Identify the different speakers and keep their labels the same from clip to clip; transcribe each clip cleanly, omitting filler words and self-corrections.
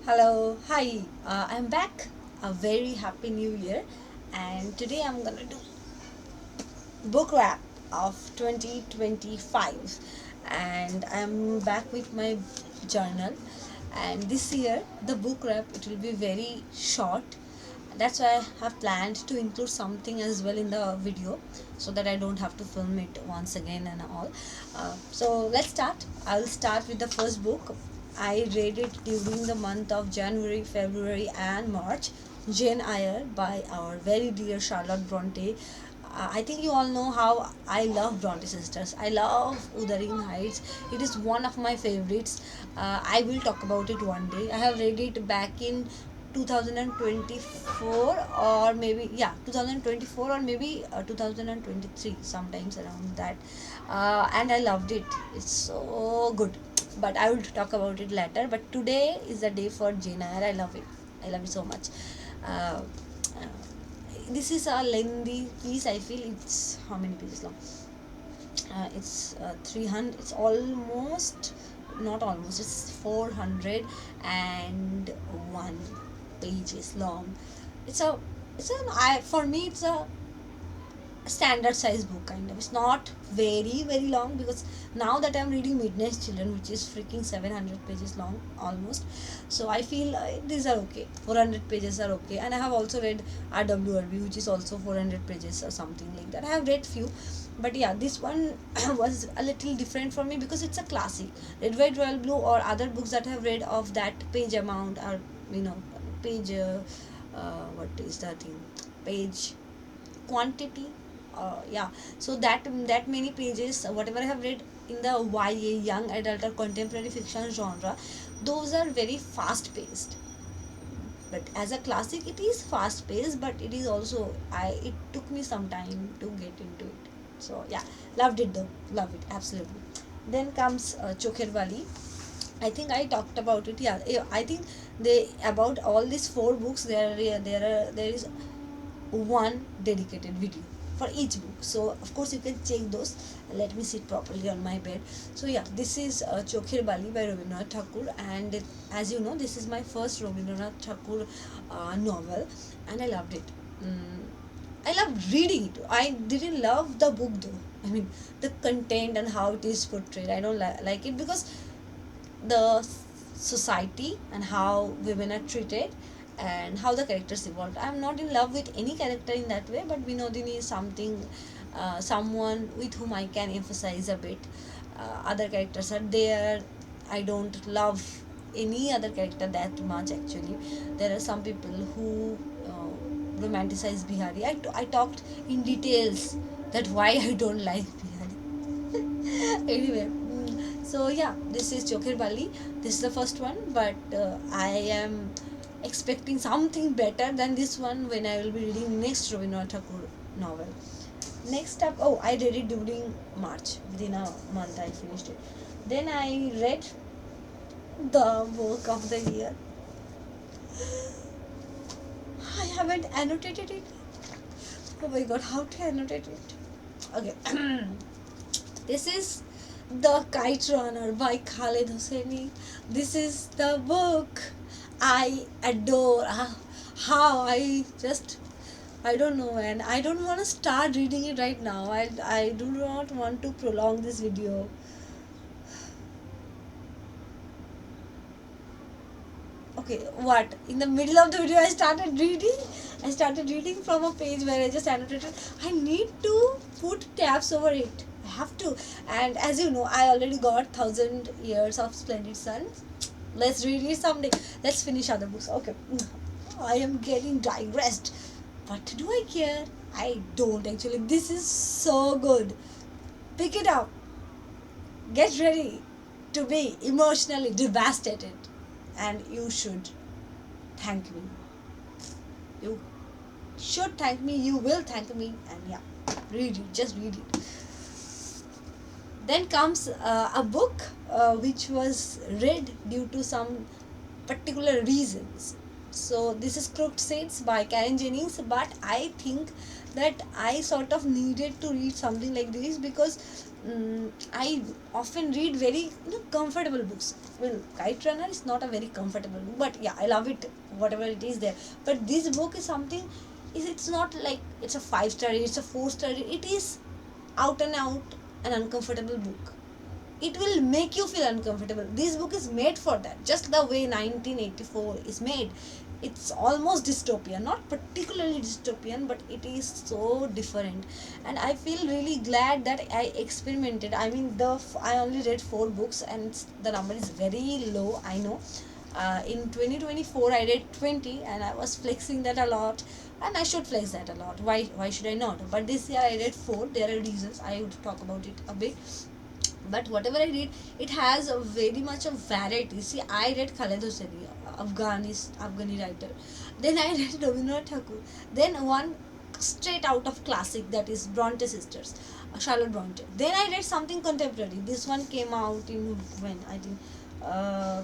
Speaker 1: Hello, hi, I'm back. A very happy new year, and today I'm gonna do book wrap of 2025, and I'm back with my journal. And this year, the book wrap it will be very short. That's why I have planned to include something as well in the video, so that I don't have to film it once again and all. So let's start. I'll start with the first book. I read it during the month of January, February, and March. Jane Eyre by our very dear Charlotte Bronte. I think you all know how I love Bronte sisters. I love Wuthering Heights. It is one of my favorites. I will talk about it one day. I have read it back in 2024 or maybe 2024 or maybe 2023, sometimes around that, and I loved it. It's so good, but I will talk about it later. But today is the day for Jane Eyre. I love it so much. uh, uh, this is a lengthy piece. I feel it's how many pages long? It's 300. It's almost, not almost, it's 401 pages long. it's a it's an I for me it's a standard size book kind of. It's not very long, because now that I'm reading Midnight Children, which is freaking 700 pages long almost, so I feel these are okay. 400 pages are okay. And I have also read RWRB, which is also 400 pages or something like that. I have read few, but yeah, this one was a little different for me because it's a classic. Red, White, Royal Blue or other books that I have read of that page amount are, page what is the thing, page quantity. Yeah, so that many pages, whatever I have read in the YA, young adult or contemporary fiction genre, those are very fast paced. But as a classic, it is fast paced, but it is also, I it took me some time to get into it. So yeah, loved it though. Love it absolutely. Then comes Chokher Wali. I think I talked about it. Yeah, I think they, about all these four books, there is one dedicated video for each book. So of course you can check those. Let me sit properly on my bed. So yeah, this is Chokhir Bali by Rabindranath Tagore, and as you know, this is my first Rabindranath Tagore novel, and I loved it. mm, I loved reading it. I didn't love the book though. I mean, the content and how it is portrayed, I don't like it, because the society and how women are treated and how the characters evolved. I'm not in love with any character in that way, but Vinodini is something, someone with whom I can emphasize a bit. Other characters are there. I don't love any other character that much actually. There are some people who romanticize Bihari. I talked in details that why I don't like Bihari. Anyway, so yeah, this is Chokhir Bali. This is the first one, but I am expecting something better than this one when I will be reading next Rabindranath Tagore novel. Next up, oh, I read it during March. Within a month, I finished it. Then I read the book of the year. I haven't annotated it. Oh my god, how to annotate it? Okay. This is The Kite Runner by Khaled Hosseini. This is the book I adore. How I don't know, and I don't want to start reading it right now. I do not want to prolong this video. Okay, what? In the middle of the video, I started reading. I started reading from a page where I just annotated. I need to put tabs over it. I have to. And as you know, I already got 1,000 Years of Splendid Sun. Let's read it someday. Let's finish other books. Okay. I am getting digressed. But do I care? I don't actually. This is so good. Pick it up. Get ready to be emotionally devastated. And you should thank me. You should thank me. You will thank me. And yeah, read it. Just read it. Then comes a book which was read due to some particular reasons. So this is Crooked Saints by Karen Jennings, but I think that I sort of needed to read something like this, because I often read very, comfortable books. Well, Kite Runner is not a very comfortable book, but yeah, I love it, whatever it is there. But this book is something, is it's not like it's a 5 star, it's a 4 star, it is out and out an uncomfortable book. It will make you feel uncomfortable. This book is made for that, just the way 1984 is made. It's almost dystopian, not particularly dystopian, but it is so different. And I feel really glad that I experimented. I mean, I only read 4 books, and the number is very low, I know. In 2024 I read 20, and I was flexing that a lot, and I should flex that a lot. Why should I not? But this year I read 4. There are reasons, I would talk about it a bit. But whatever I read, it has a very much of variety. See, I read Khaled Hosseini, Afghani writer. Then I read Rabindranath Tagore. Then one straight out of classic, that is Bronte sisters, Charlotte Bronte. Then I read something contemporary. This one came out in when, I think. Uh,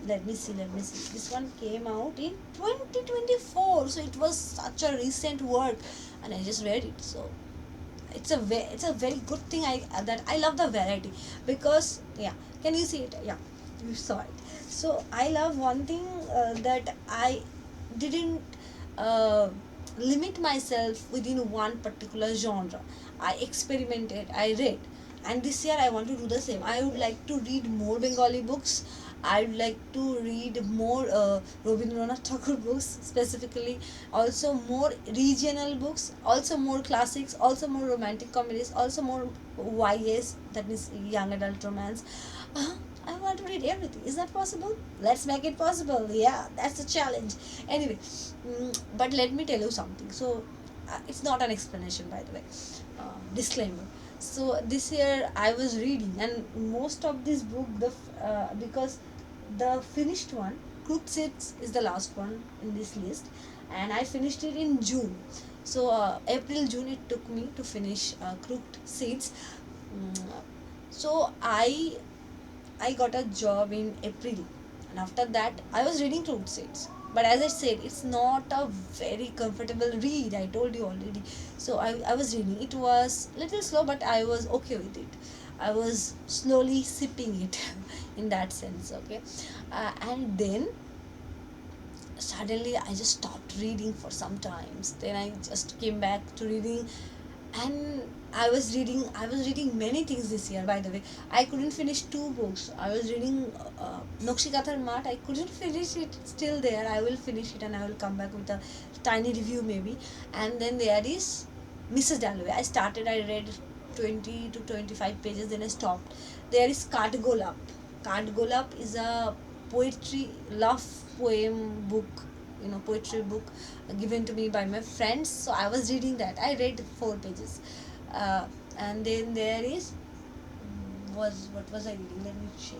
Speaker 1: let me see. This one came out in 2024, so it was such a recent work, and I just read it. So it's a very good thing, that I love the variety, because yeah, can you see it? Yeah, you saw it. So I love one thing, that I didn't uh, limit myself within one particular genre. I experimented, I read, and this year I want to do the same. I would like to read more Bengali books. I would like to read more Rabindranath Tagore books specifically, also more regional books, also more classics, also more romantic comedies, also more YS, that means young adult romance. Uh, I want to read everything. Is that possible? Let's make it possible. Yeah, that's a challenge. Anyway, but let me tell you something. So, it's not an explanation, by the way. Disclaimer. So this year I was reading, and most of this book, because the finished one, Crooked Seeds, is the last one in this list, and I finished it in June. So April June it took me to finish Crooked Seeds. Mm, so I got a job in April, and after that I was reading Crooked Seeds. But as I said, it's not a very comfortable read. I told you already. So I was reading. It was little slow, but I was okay with it. I was slowly sipping it in that sense. Okay, and then suddenly I just stopped reading for some times. Then I just came back to reading, and I was reading many things this year, by the way. I couldn't finish 2 books. I was reading Nokshikathar Mat. I couldn't finish it. Still there. I will finish it, and I will come back with a tiny review maybe. And then there is Mrs. Dalloway. I read 20 to 25 pages, then I stopped. There is Katgolap. Katgolap is a poetry love poem book, poetry book given to me by my friends. So I was reading that. I read 4 pages. And then there is, was what was I reading? Let me check.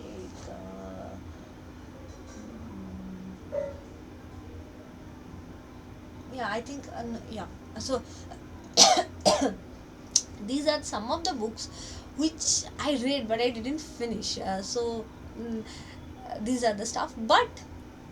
Speaker 1: Yeah, I think, yeah. So these are some of the books which I read, but I didn't finish. Mm, these are the stuff. But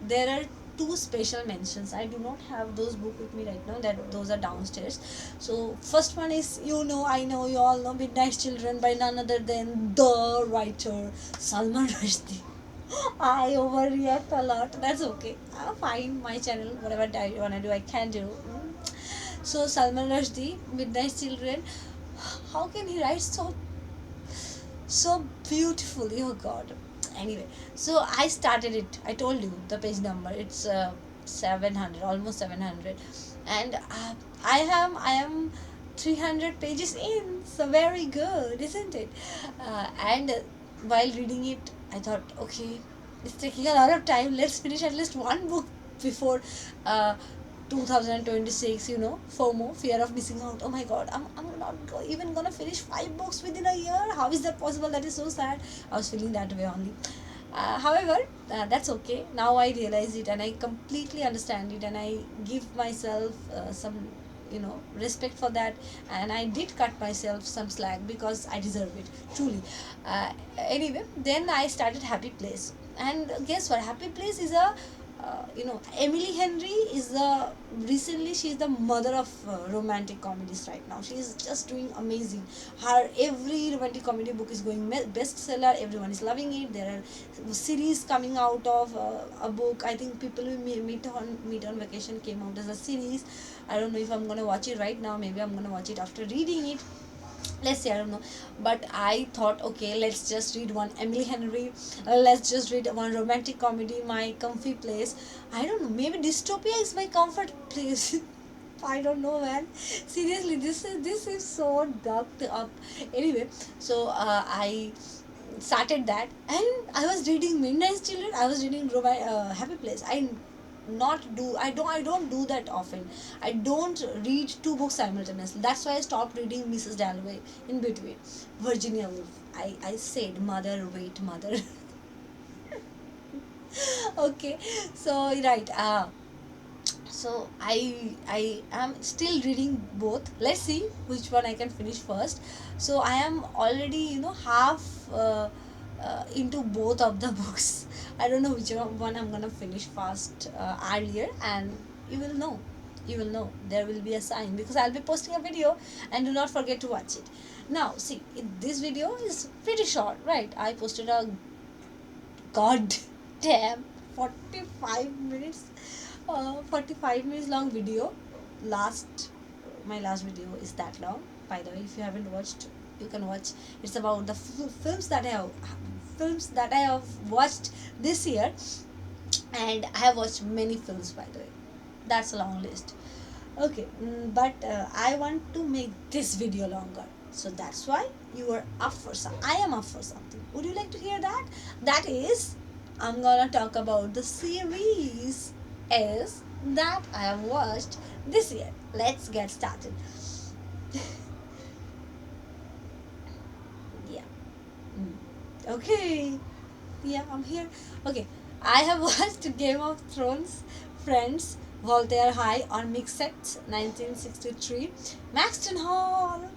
Speaker 1: there are 2 special mentions. I do not have those books with me right now. That those are downstairs. So first one is, I know, you all know Midnight Children by none other than the writer Salman Rushdie. I overreact a lot. That's okay. Fine. My channel, whatever I wanna do, I can do. So Salman Rushdie, Midnight Children. How can he write so beautifully? Oh God. Anyway, so I started it. I told you the page number. It's 700, almost 700, and I am 300 pages in. So very good, isn't it? And while reading it, I thought, okay, it's taking a lot of time. Let's finish at least one book before uh, 2026. FOMO, fear of missing out. Oh my God, I'm not even gonna finish 5 books within a year. How is that possible? That is so sad. I was feeling that way only. However, that's okay. Now I realize it, and I completely understand it, and I give myself some respect for that, and I did cut myself some slack because I deserve it, truly. Anyway, then I started Happy Place, and guess what? Happy Place is a Emily Henry is the recently she's the mother of romantic comedies right now. She is just doing amazing. Her every romantic comedy book is going bestseller. Everyone is loving it. There are series coming out of a book. I think People We Meet on Vacation came out as a series. I don't know if I'm gonna watch it right now. Maybe I'm gonna watch it after reading it. Let's see, I don't know, but I thought, okay, let's just read one Emily Henry, let's just read one romantic comedy, my comfy place. I don't know, maybe dystopia is my comfort place. I don't know, man. Seriously, this is so dark up. Anyway, so I started that, and I was reading Midnight Children. I was reading Happy Place. I don't do that often. I don't read two books simultaneously. That's why I stopped reading Mrs. Dalloway in between. Virginia Woolf. I said, mother, wait, mother. Okay, so right. So I am still reading both. Let's see which one I can finish first. So I am already half into both of the books. I don't know which one I'm gonna finish fast earlier, and you will know. You will know. There will be a sign because I'll be posting a video, and do not forget to watch it. Now, see, this video is pretty short, right? I posted a god damn 45 minutes 45 minutes long video. last my last video is that long, by the way. If you haven't watched, you can watch. It's about the films that I have watched this year, and I have watched many films, by the way. That's a long list. Okay, but I want to make this video longer, so that's why you are up for some. I am up for something. Would you like to hear that? That is, I'm gonna talk about the series is that I have watched this year. Let's get started. Yeah. Okay. Yeah, I'm here. Okay. I have watched Game of Thrones, Friends, Voltaire High on Mixed 1963, Maxton Hall,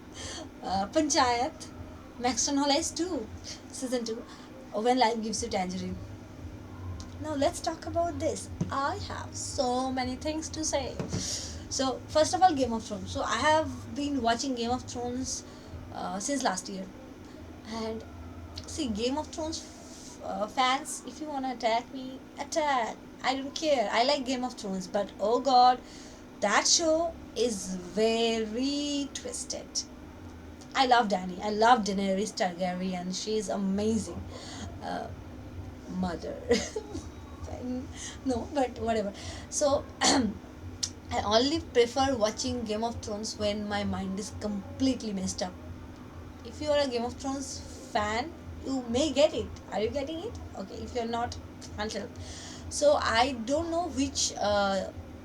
Speaker 1: Panchayat, Maxton Hall S2, Season 2, When Life Gives You Tangerine. Now let's talk about this. I have so many things to say. So first of all, Game of Thrones. So I have been watching Game of Thrones since last year, and see, Game of Thrones fans, if you wanna attack me, attack. I don't care. I like Game of Thrones, but oh god, that show is very twisted. I love Dany. I love Daenerys Targaryen. She is amazing. Uh, Mother. No, but whatever. So I only prefer watching Game of Thrones when my mind is completely messed up. If you are a Game of Thrones fan, you may get it. Are you getting it? Okay, if you're not, can't help. So I don't know which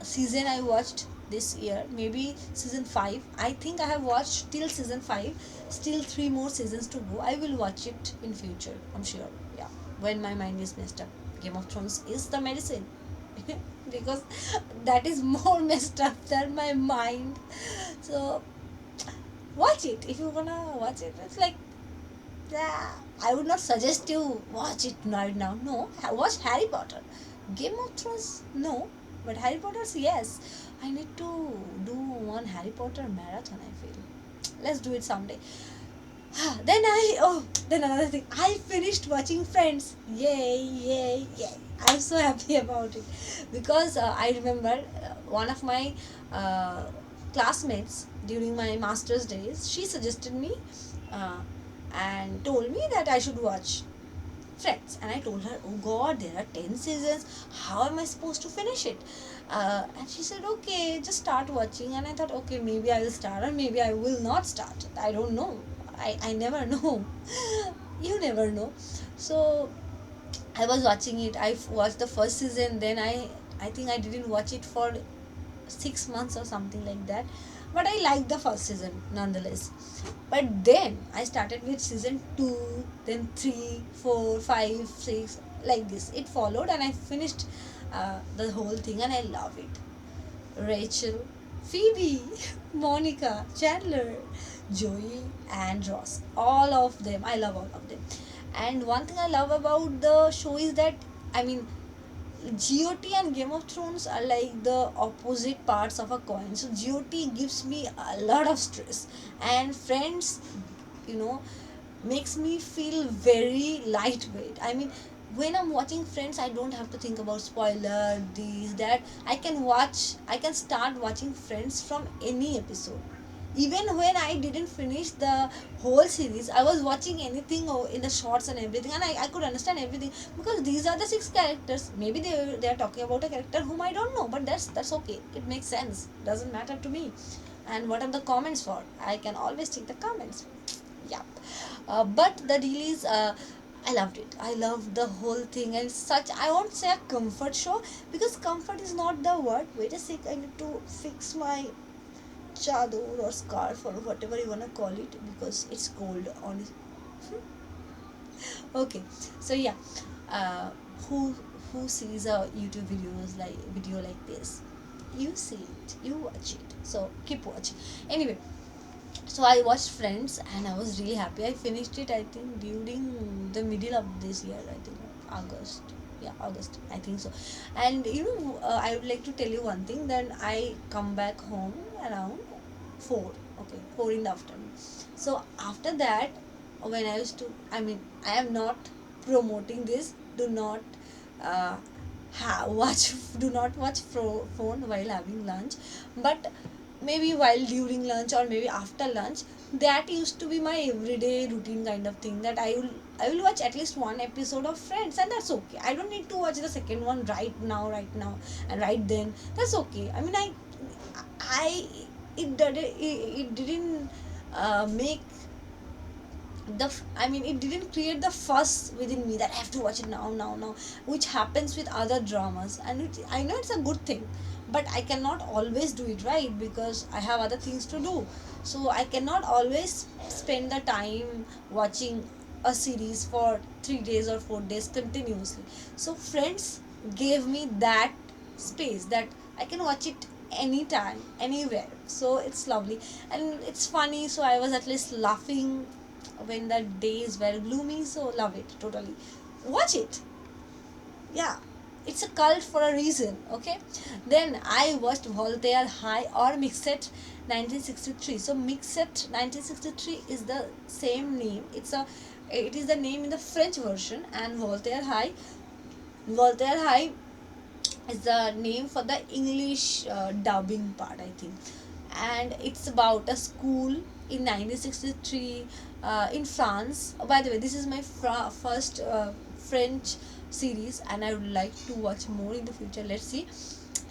Speaker 1: season I watched this year. Maybe season 5. I think I have watched till season 5. Still 3 more seasons to go. I will watch it in future, I'm sure. Yeah, when my mind is messed up. Game of Thrones is the medicine. Because that is more messed up than my mind. So watch it if you wanna watch it. It's like, yeah, I would not suggest you watch it right now. No, watch Harry Potter. Game of Thrones, no, but Harry Potter's, yes. I need to do one Harry Potter marathon, I feel. Let's do it someday. Then another thing. I finished watching Friends. Yay, yay, yay. I'm so happy about it. Because I remember one of my uh, classmates during my master's days, she suggested me uh, and told me that I should watch Friends. And I told her, oh god, there are 10 seasons. How am I supposed to finish it? And she said, okay, just start watching. And I thought, okay, maybe I will start or maybe I will not start. I don't know. I never know. You never know. So I was watching it. I watched the first season. Then I think I didn't watch it for 6 months or something like that. But I liked the first season nonetheless. But then I started with season 2, then 3, 4, 5, 6, like this. It followed, and I finished the whole thing, and I love it. Rachel, Phoebe, Monica, Chandler, Joey, and Ross. All of them. I love all of them. And one thing I love about the show is that, I mean, GOT and Game of Thrones are like the opposite parts of a coin. So GOT gives me a lot of stress, and Friends, you know, makes me feel very lightweight. I mean, when I'm watching Friends, I don't have to think about spoiler, this, that. I can start watching Friends from any episode. Even when I didn't finish the whole series, I was watching anything in the shorts and everything, and I could understand everything, because these are the six characters. Maybe they are talking about a character whom I don't know, but that's okay. It makes sense. Doesn't matter to me. And what are the comments for? I can always check the comments. Yeah. But the deal is, I loved it. I loved the whole thing, and such, I won't say a comfort show, because comfort is not the word. Wait a sec, I need to fix my chador or scarf or whatever you wanna call it, because it's cold on it. Okay, so yeah, uh, who who sees a YouTube video like this? You see it, you watch it. So keep watching. Anyway, so I watched Friends and I was really happy. I finished it, I think, during the middle of this year, I think August. Yeah, August, I think so. And I would like to tell you one thing. Then I come back home around 4. Okay, 4 in the afternoon. So after that, when I used to, I mean, I am not promoting this. Do not uh, watch. Do not watch phone while having lunch. But maybe while during lunch or maybe after lunch, that used to be my everyday routine kind of thing, that I will watch at least one episode of Friends, and that's okay. I don't need to watch the second one right now and right then. That's okay. I mean, I it didn't make I mean, it didn't create the fuss within me that I have to watch it now, which happens with other dramas. And I know it's a good thing, but I cannot always do it, right? Because I have other things to do. So I cannot always spend the time watching a series for 3 days or 4 days continuously. So Friends gave me that space, that I can watch it anytime, anywhere. So it's lovely and it's funny. So I was at least laughing when the days were gloomy. So love it totally. Watch it. Yeah, it's a cult for a reason. Okay, then I watched Voltaire High or Mixet 1963. So Mixet 1963 is the same name. It is the name in the French version, and Voltaire High is the name for the English dubbing part, I think. And it's about a school in 1963 in France. By the way, this is my first French series, and I would like to watch more in the future. Let's see.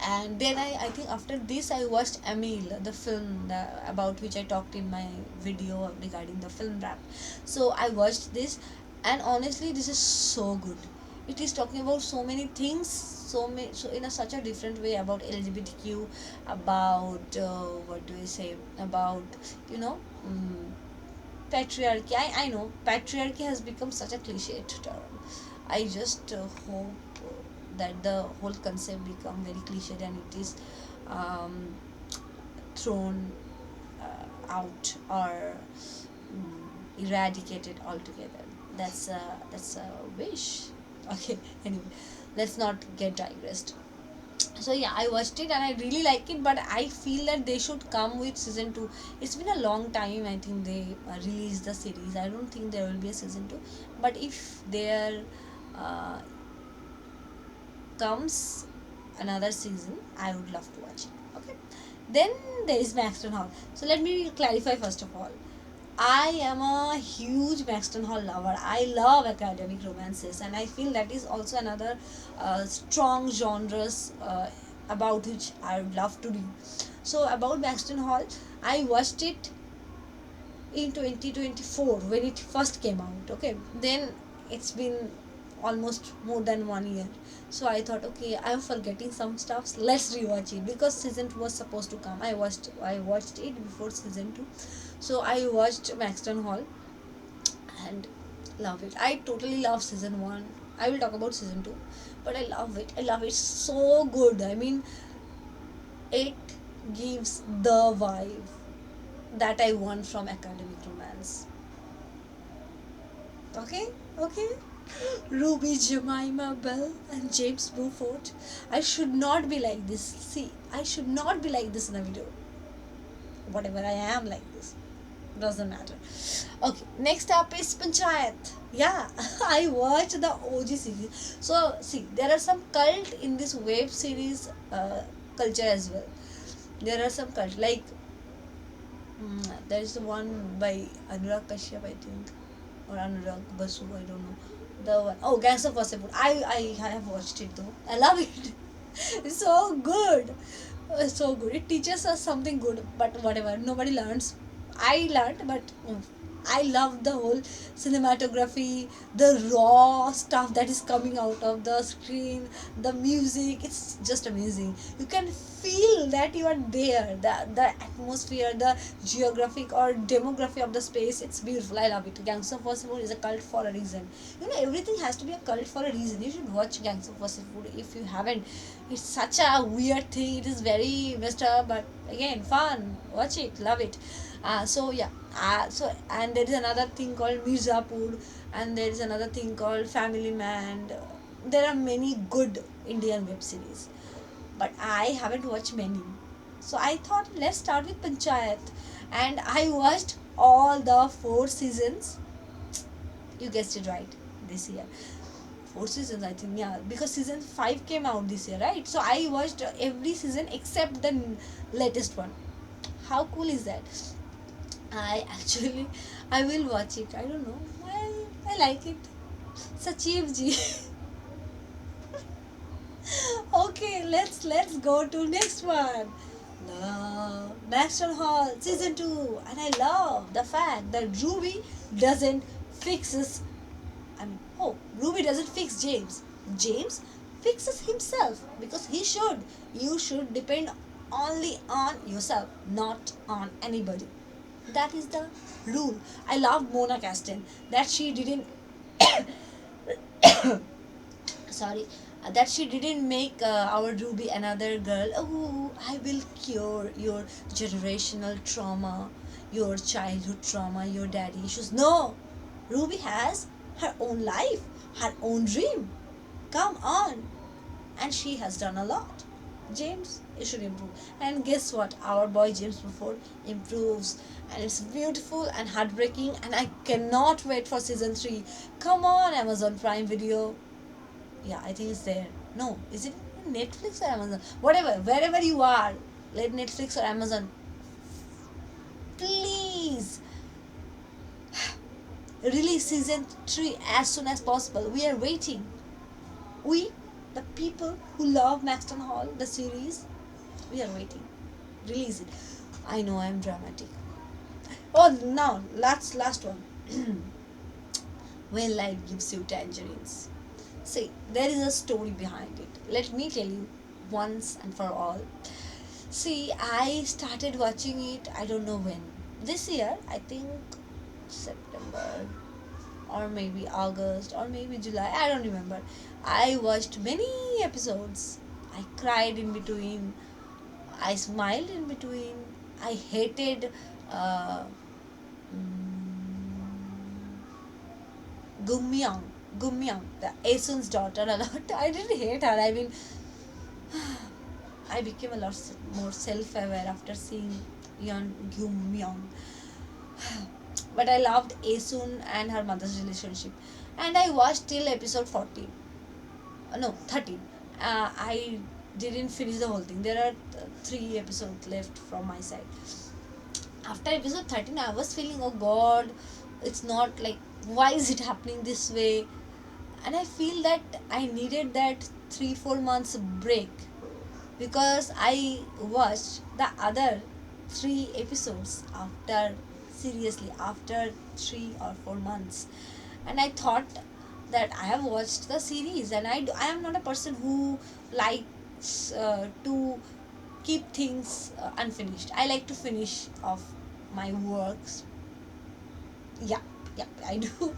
Speaker 1: And then I think after this I watched Emile, the film about which I talked in my video regarding the film rap. So I watched this, and honestly, this is so good. It is talking about so many things, so in such a different way, about LGBTQ, about what do I say, about you know um, patriarchy. I know patriarchy has become such a cliche term. I just hope that the whole concept become very cliche and it is um, thrown out or eradicated altogether. That's a wish. Okay. Anyway, let's not get digressed. So yeah, I watched it and I really like it, but I feel that they should come with season 2. It's been a long time, I think, they released the series. I don't think there will be a season 2, but if there uh, comes another season, I would love to watch it. Okay, then there is Maxton Hall. So let me clarify first of all, I am a huge Maxton Hall lover. I love academic romances, and I feel that is also another strong genres about which I would love to read. So about Maxton Hall, I watched it in 2024 when it first came out. Okay, then it's been almost more than 1 year. So I thought, okay, I'm forgetting some stuff. Let's rewatch it, because season 2 was supposed to come. I watched it before season 2. So I watched Maxton Hall and love it. I totally love season 1. I will talk about season 2, but I love it. I love it so good. I mean, it gives the vibe that I want from academic romance. Okay, okay. Ruby, Jemima Bell, and James Buford. I should not be like this. See, I should not be like this in a video. Whatever I am like this. Doesn't matter. Okay, next up is Panchayat. Yeah, I watched the OG series. So, see, there are some cult in this web series culture as well. There are some cult. Like, there is the one by Anurag Kashyap, I think. Or Anurag Basu, I don't know. The one, oh, Gangs of Wasseypur. I have watched it though. I love it. It's so good. So good. It teaches us something good, but whatever. Nobody learns. I learned, but I love the whole cinematography, the raw stuff that is coming out of the screen, the music. It's just amazing. You can feel that you are there. The atmosphere, the geographic or demography of the space. It's beautiful. I love it. Gangs of Wasseypur is a cult for a reason. You know, everything has to be a cult for a reason. You should watch Gangs of Wasseypur if you haven't. It's such a weird thing. It is very messed up, but again, fun. Watch it. Love it. So yeah, and there is another thing called Mirzapur, and there is another thing called Family Man. There are many good Indian web series, but I haven't watched many. So I thought let's start with Panchayat, and I watched all the 4 seasons. You guessed it right, this year. 4 seasons, I think, yeah, because season 5 came out this year, right? So I watched every season except the latest one. How cool is that? I actually, I will watch it. I don't know. I like it. Sachiv ji. Okay, let's go to next one. No, Maxton Hall season 2, and I love the fact that Ruby doesn't fixes. Ruby doesn't fix James. James fixes himself because he should. You should depend only on yourself, not on anybody. That is the rule. I love Mona Caston that she didn't sorry that she didn't make our Ruby another girl. Oh, I will cure your generational trauma, your childhood trauma, your daddy issues. No, Ruby has her own life, her own dream. Come on. And she has done a lot. James, you should improve. And guess what? Our boy James Before improves. And it's beautiful and heartbreaking. And I cannot wait for season 3. Come on, Amazon Prime Video. Yeah, I think it's there. No, is it Netflix or Amazon? Whatever, wherever you are, let Netflix or Amazon. Please release season 3 as soon as possible. We are waiting. We, the people who love Maxton Hall, the series, we are waiting. Release it. I know I'm dramatic. Oh, now last one. When life gives you tangerines. See, there is a story behind it. Let me tell you once and for all. See, I started watching it, I don't know when. This year, I think September or maybe August or maybe July, I don't remember. I watched many episodes. I cried in between. I smiled in between. I hated uh, Gummyang, the Asun's daughter a lot. I didn't hate her. I mean, I became a lot more self-aware after seeing Yeon Gummyang. But I loved Asun and her mother's relationship, and I watched till episode 14. No, 13. I didn't finish the whole thing. There are 3 episodes left from my side. After episode 13, I was feeling, oh god, it's not like, why is it happening this way? And I feel that I needed that 3-4 months break because I watched the other 3 episodes after 3 or 4 months, and I thought that I have watched the series, and I am not a person who likes to keep things unfinished. I like to finish off my works. Yeah, yeah, I do.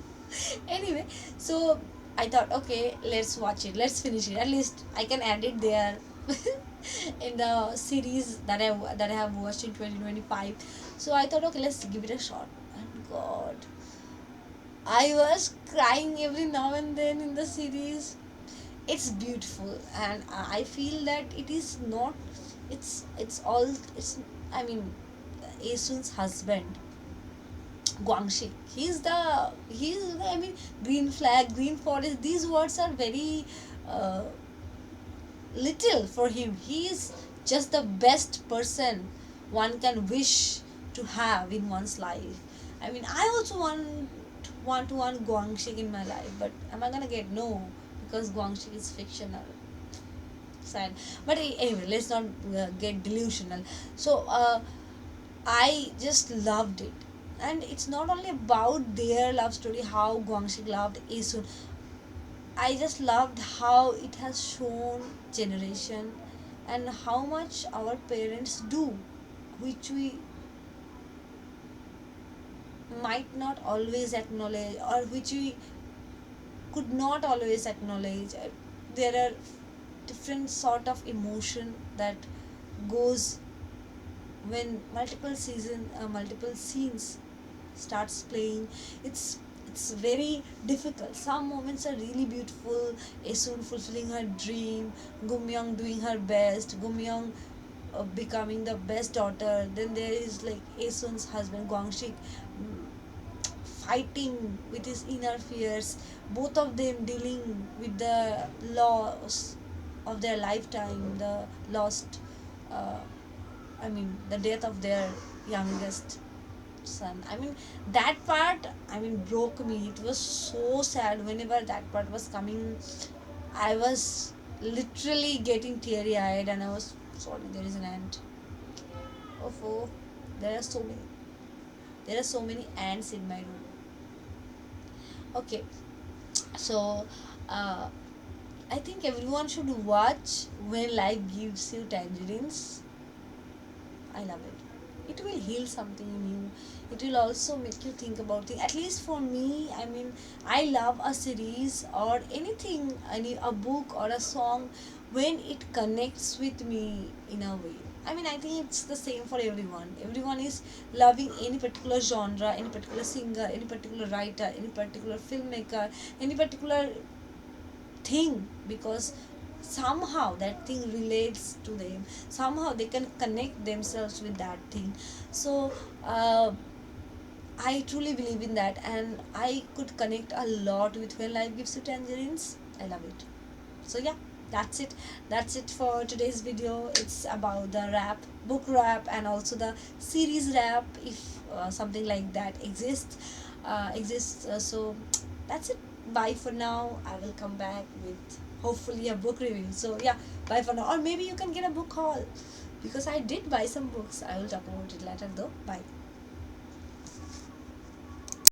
Speaker 1: Anyway, so I thought, okay, let's watch it, let's finish it. At least I can add it there in the series that I have watched in 2025. So I thought, okay, let's give it a shot. And God, I was crying every now and then in the series. It's beautiful, and I feel that it is not. It's all. It's. I mean, Asun's husband, Guangxi. I mean, green flag, green forest. These words are very uh, little for him. He is just the best person one can wish to have in one's life. I mean, I also want to want Guangxi in my life, but am I gonna get no? Because Guangxi is fictional. Sad. But anyway, let's not get delusional. So I just loved it. And it's not only about their love story, how Guangxi loved Isun. I just loved how it has shown generation and how much our parents do, which we might not always acknowledge, or which we could not always acknowledge. There are different sort of emotion that goes when multiple scenes starts playing. It's very difficult. Some moments are really beautiful. Esun fulfilling her dream, Gumyong doing her best, Gumyong becoming the best daughter. Then there is like Esun's husband Guangxi fighting with his inner fears, both of them dealing with the loss of their lifetime, the lost uh, the death of their youngest son. I mean, that part, broke me. It was so sad. Whenever that part was coming, I was literally getting teary eyed, and I was sorry. There is an ant. Oh, there are so many. There are so many ants in my room. Okay, so uh, I think everyone should watch When Life Gives You Tangerines. I love it. It will heal something in you. It will also make you think about things. At least for me, I love a series or anything, a book or a song when it connects with me in a way. I think it's the same for everyone. Everyone is loving any particular genre, any particular singer, any particular writer, any particular filmmaker, any particular thing, because somehow that thing relates to them, somehow they can connect themselves with that thing. So uh, I truly believe in that, and I could connect a lot with When Life Gives You Tangerines. I love it. So yeah, that's it for today's video. It's about the book wrap, and also the series wrap, if something like that exists. So that's it. Bye for now. I will come back with hopefully a book review. So yeah, bye for now. Or maybe you can get a book haul, because I did buy some books. I will talk about it later though. Bye.